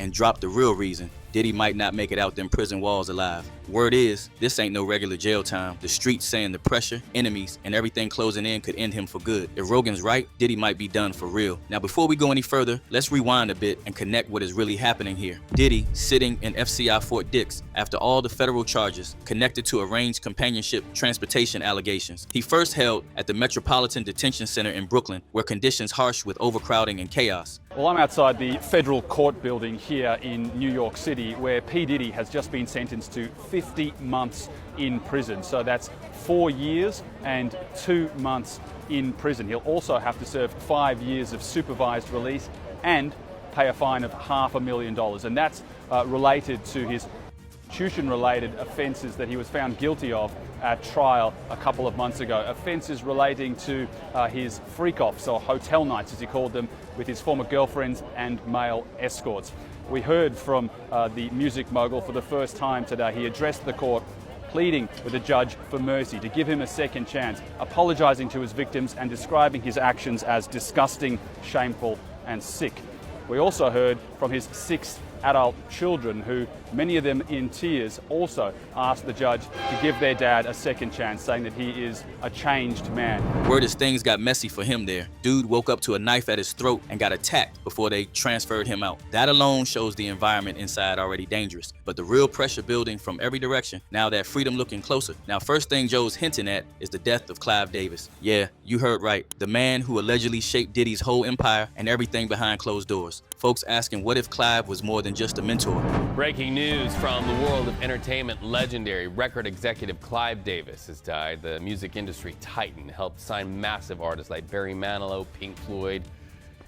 and drop the real reason Diddy might not make it out them prison walls alive. Word is, this ain't no regular jail time. The streets saying the pressure, enemies, and everything closing in could end him for good. If Rogan's right, Diddy might be done for real. Now before we go any further, let's rewind a bit and connect what is really happening here. Diddy sitting in FCI Fort Dix after all the federal charges connected to arranged companionship transportation allegations. He first held at the Metropolitan Detention Center in Brooklyn, where conditions harsh with overcrowding and chaos. Well, I'm outside the federal court building here in New York City, where P. Diddy has just been sentenced to 50 months in prison. So that's 4 years and 2 months in prison. He'll also have to serve 5 years of supervised release and pay a fine of $500,000. And that's related to his prostitution-related offences that he was found guilty of at trial a couple of months ago. Offences relating to his freak-offs, or hotel nights as he called them, with his former girlfriends and male escorts. We heard from the music mogul for the first time today. He addressed the court pleading with the judge for mercy, to give him a second chance, apologising to his victims and describing his actions as disgusting, shameful and sick. We also heard from his 6 adult children who, many of them in tears, also asked the judge to give their dad a second chance, saying that he is a changed man. Word is things got messy for him there. Dude woke up to a knife at his throat and got attacked before they transferred him out. That alone shows the environment inside already dangerous. But the real pressure building from every direction, now that freedom looking closer. Now first thing Joe's hinting at is the death of Clive Davis. Yeah, you heard right. The man who allegedly shaped Diddy's whole empire and everything behind closed doors. Folks asking what if Clive was more than just a mentor. Breaking news from the world of entertainment. Legendary record executive Clive Davis has died. The music industry titan helped sign massive artists like Barry Manilow, Pink Floyd,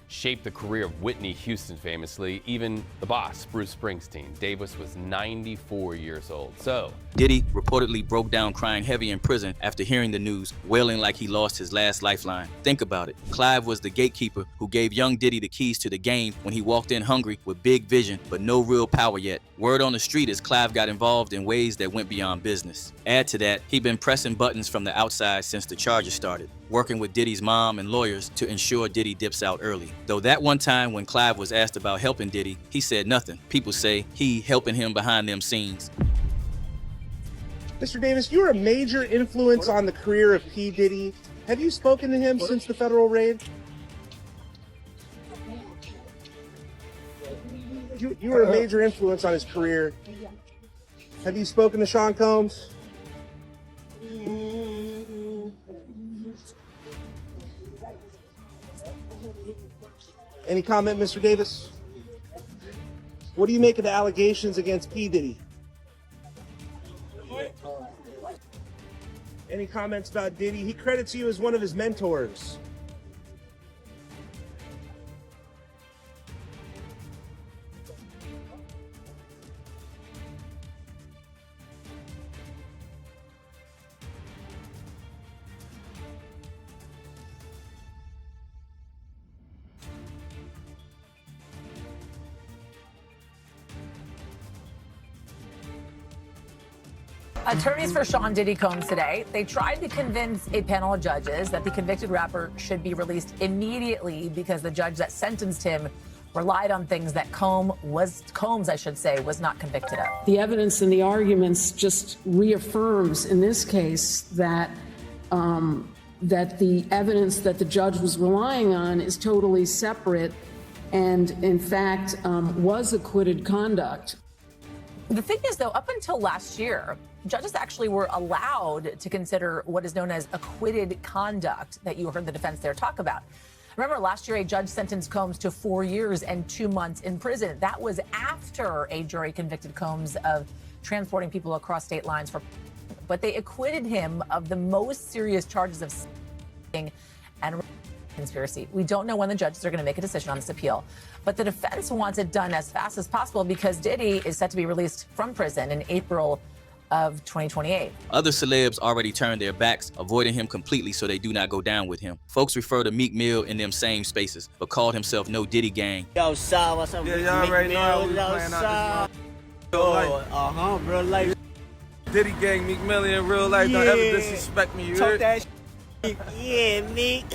shaped the career of Whitney Houston famously, even the boss, Bruce Springsteen. Davis was 94 years old. So Diddy reportedly broke down crying heavy in prison after hearing the news, wailing like he lost his last lifeline. Think about it. Clive was the gatekeeper who gave young Diddy the keys to the game when he walked in hungry with big vision but no real power yet. Word on the street is Clive got involved in ways that went beyond business. Add to that, he'd been pressing buttons from the outside since the charges started, working with Diddy's mom and lawyers to ensure Diddy dips out early. Though that one time when Clive was asked about helping Diddy, he said nothing. People say he helping him behind them scenes. Mr. Davis, you were a major influence on the career of P. Diddy. Have you spoken to him since the federal raid? You were a major influence on his career. Have you spoken to Sean Combs? Any comment, Mr. Davis? What do you make of the allegations against P. Diddy? Any comments about Diddy? He credits you as one of his mentors. Attorneys for Sean Diddy Combs today, they tried to convince a panel of judges that the convicted rapper should be released immediately because the judge that sentenced him relied on things that Combs was not convicted of. The evidence and the arguments just reaffirms in this case that that the evidence that the judge was relying on is totally separate and in fact was acquitted conduct. The thing is, though, up until last year, judges actually were allowed to consider what is known as acquitted conduct that you heard the defense there talk about. Remember, last year, a judge sentenced Combs to 4 years and 2 months in prison. That was after a jury convicted Combs of transporting people across state lines but they acquitted him of the most serious charges of and conspiracy. We don't know when the judges are going to make a decision on this appeal, but the defense wants it done as fast as possible because Diddy is set to be released from prison in April of 2028. Other celebs already turned their backs, avoiding him completely so they do not go down with him. Folks refer to Meek Mill in them same spaces, but called himself No Diddy Gang. Yo, Saw, what's up? Yeah, y'all already know how we playing out this Real life. Diddy Gang, Meek Mill in real life. Don't ever disrespect me, you Talk heard? that yeah, Meek.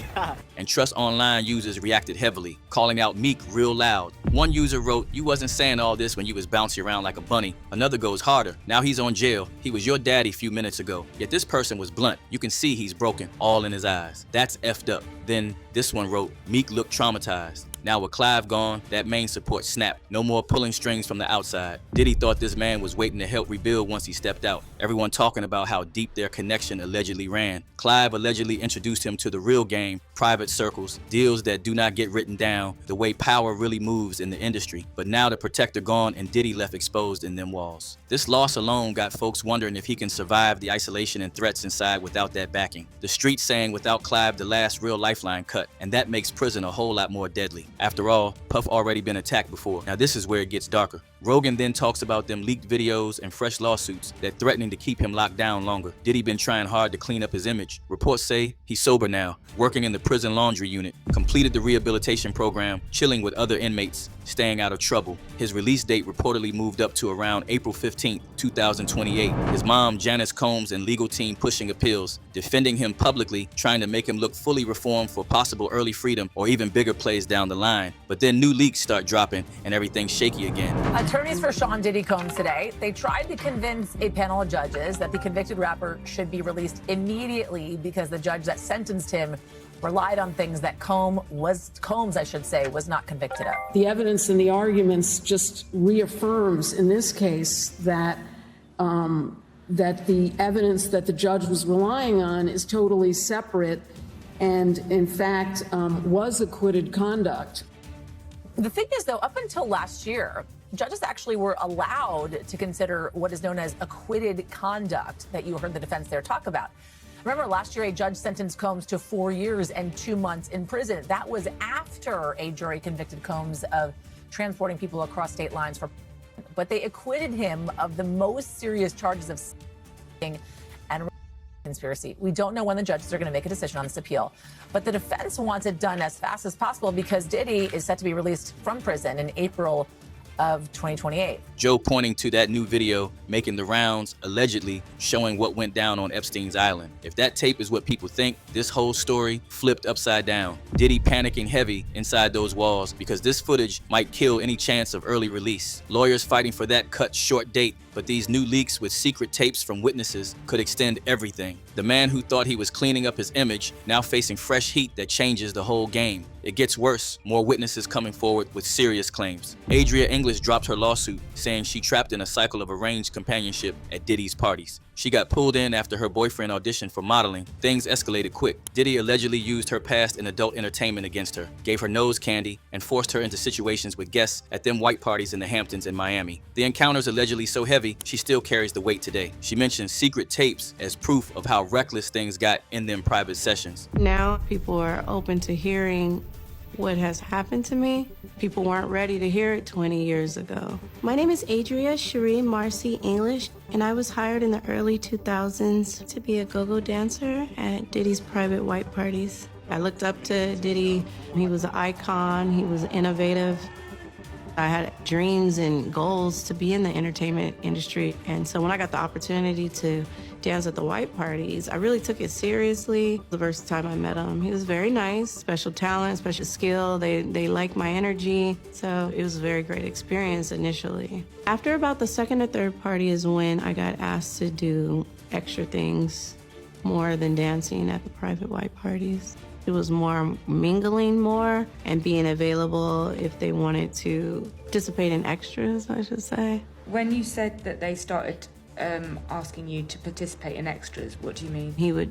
And Trust Online users reacted heavily, calling out Meek real loud. One user wrote, "You wasn't saying all this when you was bouncing around like a bunny." Another goes harder. "Now he's on jail. He was your daddy a few minutes ago." Yet this person was blunt. You can see he's broken, all in his eyes. That's effed up. Then this one wrote, "Meek looked traumatized. Now with Clive gone, that main support snapped. No more pulling strings from the outside." Diddy thought this man was waiting to help rebuild once he stepped out. Everyone talking about how deep their connection allegedly ran. Clive allegedly introduced him to the real game, private circles, deals that do not get written down, the way power really moves in the industry. But now the protector gone and Diddy left exposed in them walls. This loss alone got folks wondering if he can survive the isolation and threats inside without that backing. The streets saying without Clive the last real lifeline cut, and that makes prison a whole lot more deadly. After all, Puff already been attacked before. Now this is where it gets darker. Rogan then talks about them leaked videos and fresh lawsuits that threatening to keep him locked down longer. Diddy been trying hard to clean up his image. Reports say he's sober now, working in the prison laundry unit, completed the rehabilitation program, chilling with other inmates, staying out of trouble. His release date reportedly moved up to around April 15th, 2028. His mom, Janice Combs, and legal team pushing appeals, defending him publicly, trying to make him look fully reformed for possible early freedom or even bigger plays down the line. But then new leaks start dropping and everything's shaky again. Attorneys for Sean Diddy Combs today, they tried to convince a panel of judges that the convicted rapper should be released immediately because the judge that sentenced him relied on things that Combs was not convicted of. The evidence and the arguments just reaffirms in this case that that the evidence that the judge was relying on is totally separate and, in fact, was acquitted conduct. The thing is, though, up until last year, judges actually were allowed to consider what is known as acquitted conduct that you heard the defense there talk about. Remember, last year, a judge sentenced Combs to 4 years and 2 months in prison. That was after a jury convicted Combs of transporting people across state lines for, but they acquitted him of the most serious charges of and conspiracy. We don't know when the judges are going to make a decision on this appeal, but the defense wants it done as fast as possible because Diddy is set to be released from prison in April of 2028. Joe pointing to that new video making the rounds, allegedly showing what went down on Epstein's Island. If that tape is what people think, this whole story flipped upside down. Diddy panicking heavy inside those walls because this footage might kill any chance of early release. Lawyers fighting for that cut short date, but these new leaks with secret tapes from witnesses could extend everything. The man who thought he was cleaning up his image now facing fresh heat that changes the whole game. It gets worse, more witnesses coming forward with serious claims. Adria English dropped her lawsuit, saying she trapped in a cycle of arranged companionship at Diddy's parties. She got pulled in after her boyfriend auditioned for modeling. Things escalated quick. Diddy allegedly used her past in adult entertainment against her, gave her nose candy, and forced her into situations with guests at them white parties in the Hamptons and Miami. The encounters allegedly so heavy, she still carries the weight today. She mentions secret tapes as proof of how reckless things got in them private sessions. Now people are open to hearing what has happened to me. People weren't ready to hear it 20 years ago. My name is Adria Cherie Marcy English, and I was hired in the early 2000s to be a go-go dancer at Diddy's private white parties. I looked up to Diddy. He was an icon. He was innovative. I had dreams and goals to be in the entertainment industry. And so when I got the opportunity to dance at the white parties, I really took it seriously. The first time I met him, he was very nice, special talent, special skill. They liked my energy. So it was a very great experience initially. After about the second or third party is when I got asked to do extra things more than dancing at the private white parties. It was more mingling more and being available if they wanted to participate in extras, I should say. When you said that they started asking you to participate in extras, what do you mean? He would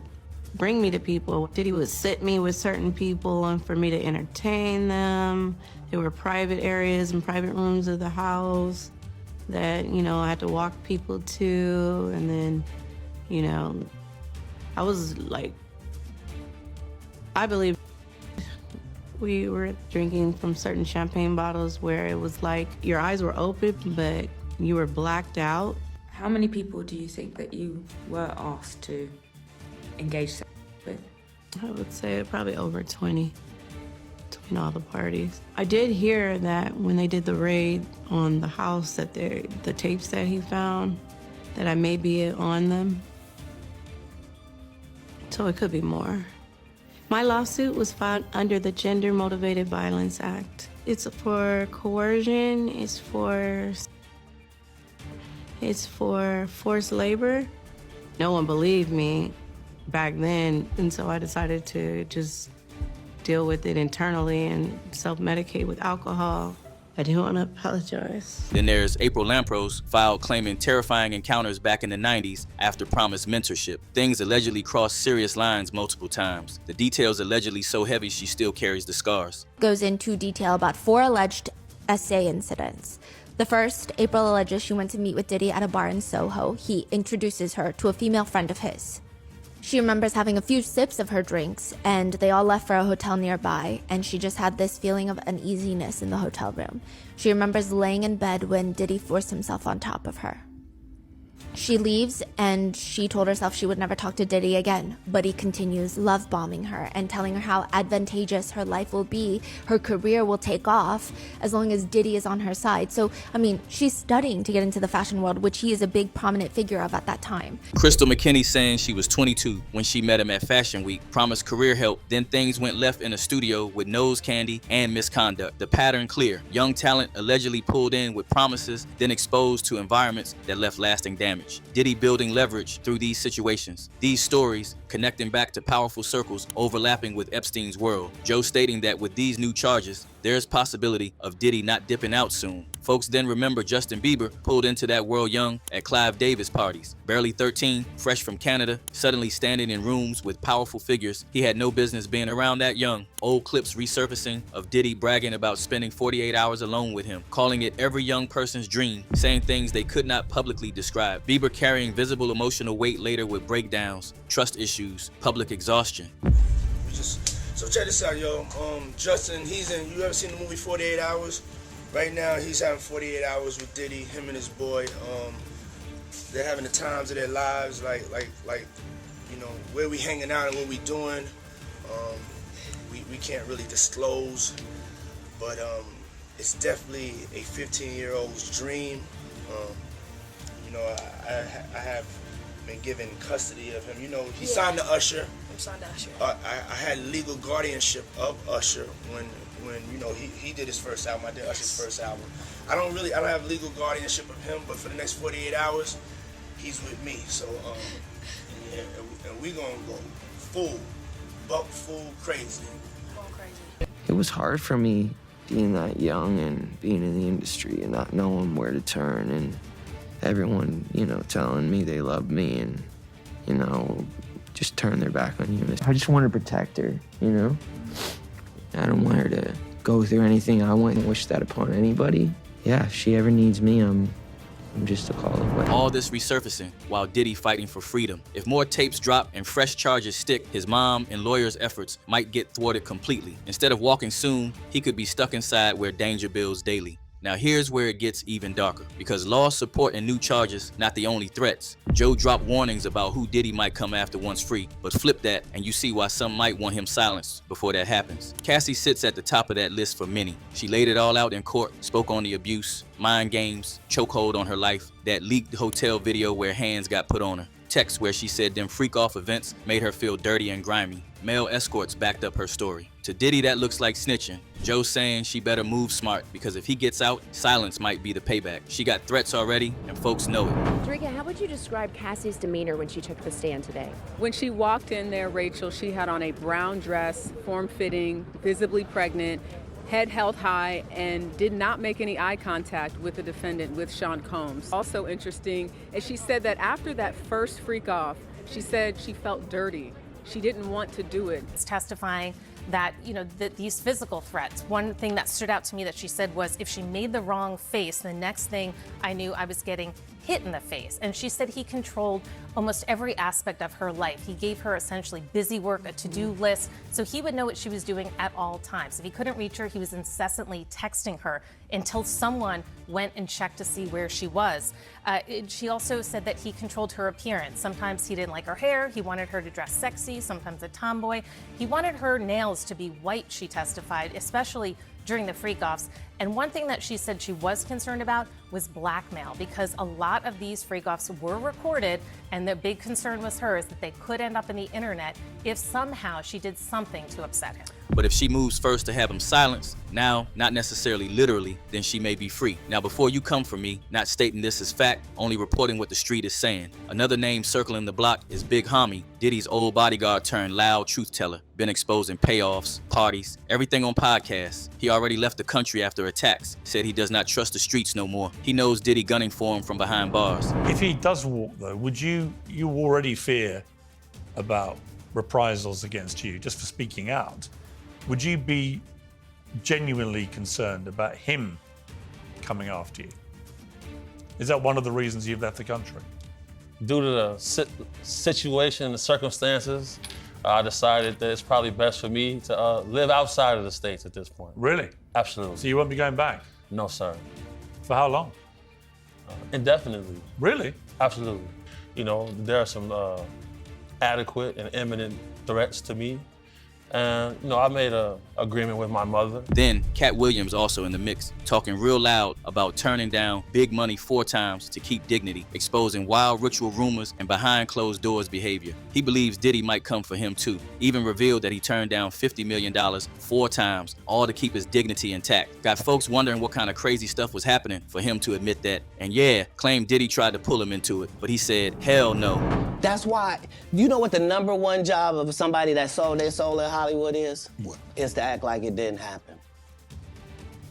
bring me to people. Diddy would sit me with certain people and for me to entertain them. There were private areas and private rooms of the house that, I had to walk people to. And then, I was like, I believe we were drinking from certain champagne bottles where it was like your eyes were open, but you were blacked out. How many people do you think that you were asked to engage with? I would say probably over 20 between all the parties. I did hear that when they did the raid on the house, that the tapes that he found, that I may be on them. So it could be more. My lawsuit was filed under the Gender Motivated Violence Act. It's for coercion, it's for forced labor. No one believed me back then, and so I decided to just deal with it internally and self-medicate with alcohol. I do want to apologize. Then there's April Lampros, filed claiming terrifying encounters back in the 90s after promised mentorship. Things allegedly crossed serious lines multiple times. The details allegedly so heavy she still carries the scars. Goes into detail about 4 alleged SA incidents. The first, April alleges she went to meet with Diddy at a bar in Soho. He introduces her to a female friend of his. She remembers having a few sips of her drinks, and they all left for a hotel nearby, and she just had this feeling of uneasiness in the hotel room. She remembers laying in bed when Diddy forced himself on top of her. She leaves, and she told herself she would never talk to Diddy again, but he continues love bombing her and telling her how advantageous her life will be, her career will take off, as long as Diddy is on her side. So, I mean, she's studying to get into the fashion world, which he is a big prominent figure of at that time. Crystal McKinney saying she was 22 when she met him at Fashion Week, promised career help, then things went left in a studio with nose candy and misconduct. The pattern clear. Young talent allegedly pulled in with promises, then exposed to environments that left lasting damage. Diddy building leverage through these situations. These stories connecting back to powerful circles overlapping with Epstein's world. Joe stating that with these new charges, there's possibility of Diddy not dipping out soon. Folks then remember Justin Bieber pulled into that world young at Clive Davis parties. Barely 13, fresh from Canada, suddenly standing in rooms with powerful figures. He had no business being around that young. Old clips resurfacing of Diddy bragging about spending 48 hours alone with him, calling it every young person's dream, saying things they could not publicly describe. Bieber carrying visible emotional weight later with breakdowns, trust issues, public exhaustion. So check this out, yo. Justin, you ever seen the movie 48 Hours? Right now, he's having 48 hours with Diddy, him and his boy. They're having the times of their lives, like, you know, where we hanging out and what we doing. We can't really disclose, but it's definitely a 15-year-old's dream. You know, I have been given custody of him. You know, he signed to Usher. Signed to Usher. I had legal guardianship of Usher when you know he did his first album. I did Usher's first album. I don't have legal guardianship of him, but for the next 48 hours, he's with me. So yeah, and we gonna go full crazy. It was hard for me being that young and being in the industry and not knowing where to turn, and everyone, you know, telling me they love me and, you know, just turn their back on you. I just want to protect her, you know? I don't want her to go through anything. I wouldn't wish that upon anybody. Yeah, if she ever needs me, I'm just a call away. All this resurfacing while Diddy fighting for freedom. If more tapes drop and fresh charges stick, his mom and lawyers' efforts might get thwarted completely. Instead of walking soon, he could be stuck inside where danger builds daily. Now here's where it gets even darker, because law support and new charges not the only threats. Joe dropped warnings about who Diddy might come after once free, but flip that and you see why some might want him silenced before that happens. Cassie sits at the top of that list for many. She laid it all out in court, spoke on the abuse, mind games, chokehold on her life, that leaked hotel video where hands got put on her, text where she said them freak-off events made her feel dirty and grimy. Male escorts backed up her story. To Diddy, that looks like snitching. Joe saying she better move smart, because if he gets out, silence might be the payback. She got threats already, and folks know it. Jerika, how would you describe Cassie's demeanor when she took the stand today? When she walked in there, Rachel, she had on a brown dress, form-fitting, visibly pregnant, head held high, and did not make any eye contact with the defendant, with Sean Combs. Also interesting is she said that after that first freak off, she said she felt dirty. She didn't want to do it. It's testifying that, you know, these physical threats. One thing that stood out to me that she said was, if she made the wrong face, the next thing I knew I was getting hit in the face. And she said he controlled almost every aspect of her life. He gave her essentially busy work, a to-do list, so he would know what she was doing at all times. If he couldn't reach her, he was incessantly texting her until someone went and checked to see where she was. She also said that he controlled her appearance. Sometimes he didn't like her hair, he wanted her to dress sexy, sometimes a tomboy. He wanted her nails to be white, she testified, especially during the freak-offs. And one thing that she said she was concerned about was blackmail, because a lot of these freak-offs were recorded, and the big concern was hers that they could end up in the internet if somehow she did something to upset him. But if she moves first to have him silenced, now, not necessarily literally, then she may be free. Now, before you come for me, not stating this as fact, only reporting what the street is saying. Another name circling the block is Big Homie, Diddy's old bodyguard turned loud truth teller. Been exposing payoffs, parties, everything on podcasts. He already left the country after attacks, said he does not trust the streets no more. He knows Diddy gunning for him from behind bars. If he does walk, though, would you already fear about reprisals against you just for speaking out? Would you be genuinely concerned about him coming after you? Is that one of the reasons you've left the country? Due to the situation, the circumstances, I decided that it's probably best for me to live outside of the States at this point. Really? Absolutely. So you won't be going back? No, sir. For how long? Indefinitely. Really? Absolutely. You know, there are some adequate and imminent threats to me. And, you know, I made an agreement with my mother. Then, Cat Williams also in the mix, talking real loud about turning down big money 4 times to keep dignity, exposing wild ritual rumors and behind closed doors behavior. He believes Diddy might come for him too. Even revealed that he turned down $50 million 4 times, all to keep his dignity intact. Got folks wondering what kind of crazy stuff was happening for him to admit that. And yeah, claimed Diddy tried to pull him into it, but he said, hell no. That's why, you know what the #1 job of somebody that sold their soul in Hollywood is? What? Is to act like it didn't happen.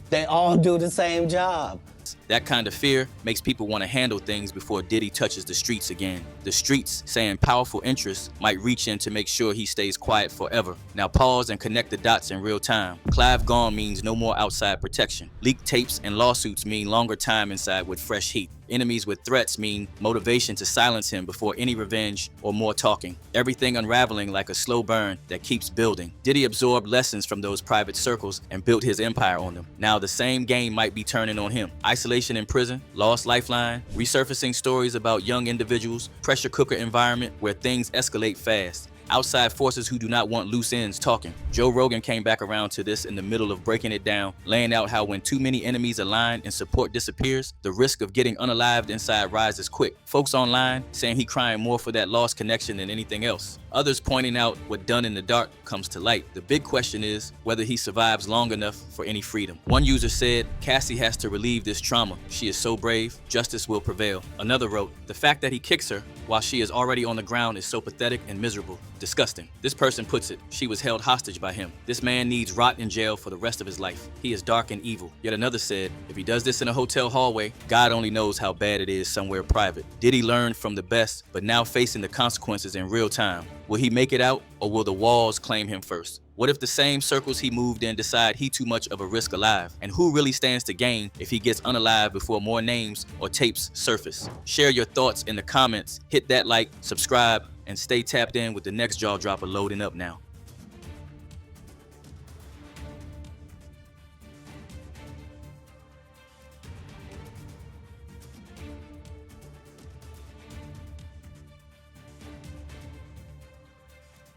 They all do the same job. That kind of fear makes people want to handle things before Diddy touches the streets again. The streets saying powerful interests might reach in to make sure he stays quiet forever. Now pause and connect the dots in real time. Clive gone means no more outside protection. Leaked tapes and lawsuits mean longer time inside with fresh heat. Enemies with threats mean motivation to silence him before any revenge or more talking. Everything unraveling like a slow burn that keeps building. Diddy absorbed lessons from those private circles and built his empire on them. Now the same game might be turning on him. Isolation in prison, lost lifeline, resurfacing stories about young individuals, pressure cooker environment where things escalate fast. Outside forces who do not want loose ends talking. Joe Rogan came back around to this in the middle of breaking it down, laying out how when too many enemies align and support disappears, the risk of getting unalived inside rises quick. Folks online saying he crying more for that lost connection than anything else. Others pointing out what done in the dark comes to light. The big question is whether he survives long enough for any freedom. One user said, Cassie has to relieve this trauma. She is so brave, justice will prevail. Another wrote, the fact that he kicks her while she is already on the ground is so pathetic and miserable. Disgusting. This person puts it, she was held hostage by him. This man needs rot in jail for the rest of his life. He is dark and evil. Yet another said, if he does this in a hotel hallway, God only knows how bad it is somewhere private. Diddy learned from the best, but now facing the consequences in real time. Will he make it out, or will the walls claim him first? What if the same circles he moved in decide he too much of a risk alive? And who really stands to gain if he gets unalive before more names or tapes surface? Share your thoughts in the comments, hit that like, subscribe, and stay tapped in with the next jaw dropper loading up now.